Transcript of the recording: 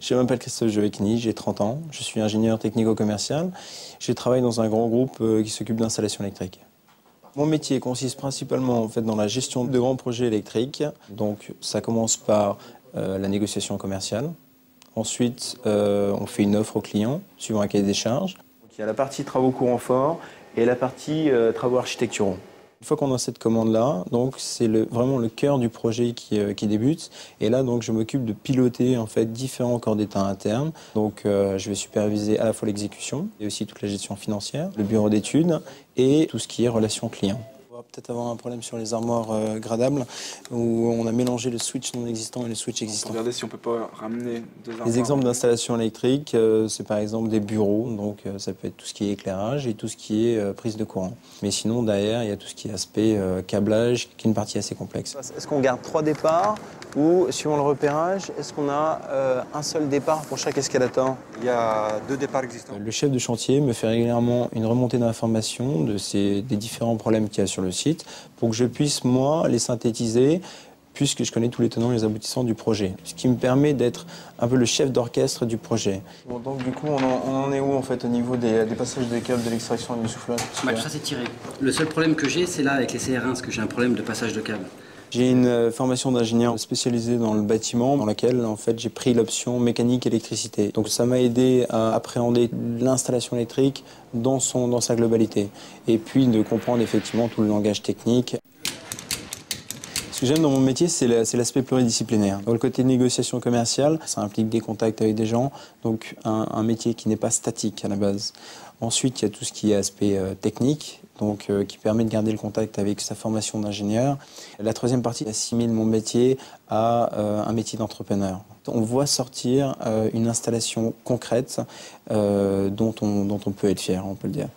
Je m'appelle Christophe Jovekny, j'ai 30 ans, je suis ingénieur technico-commercial. Je travaille dans un grand groupe qui s'occupe d'installation électrique. Mon métier consiste principalement dans la gestion de grands projets électriques. Donc ça commence par la négociation commerciale. Ensuite, on fait une offre au client suivant un cahier des charges. Donc, il y a la partie travaux courants forts et la partie travaux architecturaux. Une fois qu'on a cette commande-là, donc c'est vraiment le cœur du projet qui débute. Et là, donc, je m'occupe de piloter différents corps d'état internes. Donc, je vais superviser à la fois l'exécution et aussi toute la gestion financière, le bureau d'études et tout ce qui est relations clients. On va peut-être avoir un problème sur les armoires gradables où on a mélangé le switch non existant et le switch existant. Regardez si on peut pas ramener deux armoires. Les exemples d'installation électrique, c'est par exemple des bureaux, donc ça peut être tout ce qui est éclairage et tout ce qui est prise de courant. Mais sinon, derrière, il y a tout ce qui est aspect câblage, qui est une partie assez complexe. Est-ce qu'on garde 3 départs ou, suivant le repérage, est-ce qu'on a un seul départ pour chaque escalator? Il y a 2 départs existants. Le chef de chantier me fait régulièrement une remontée d'informations des différents problèmes qu'il y a sur le site pour que je puisse, moi, les synthétiser puisque je connais tous les tenants et les aboutissants du projet. Ce qui me permet d'être un peu le chef d'orchestre du projet. Bon, donc du coup, on en est où en fait au niveau des passages des câbles de l'extraction et du soufflage? Tout ça c'est tiré. Le seul problème que j'ai, c'est là avec les CR1, parce que j'ai un problème de passage de câbles. J'ai une formation d'ingénieur spécialisée dans le bâtiment, dans laquelle en fait j'ai pris l'option mécanique électricité. Donc ça m'a aidé à appréhender l'installation électrique dans sa globalité. Et puis de comprendre effectivement tout le langage technique. Ce que j'aime dans mon métier, c'est l'aspect pluridisciplinaire. Donc, le côté négociation commerciale, ça implique des contacts avec des gens, donc un métier qui n'est pas statique à la base. Ensuite, il y a tout ce qui est aspect technique, donc qui permet de garder le contact avec sa formation d'ingénieur. La troisième partie assimile mon métier à un métier d'entrepreneur. On voit sortir une installation concrète dont on peut être fier, on peut le dire.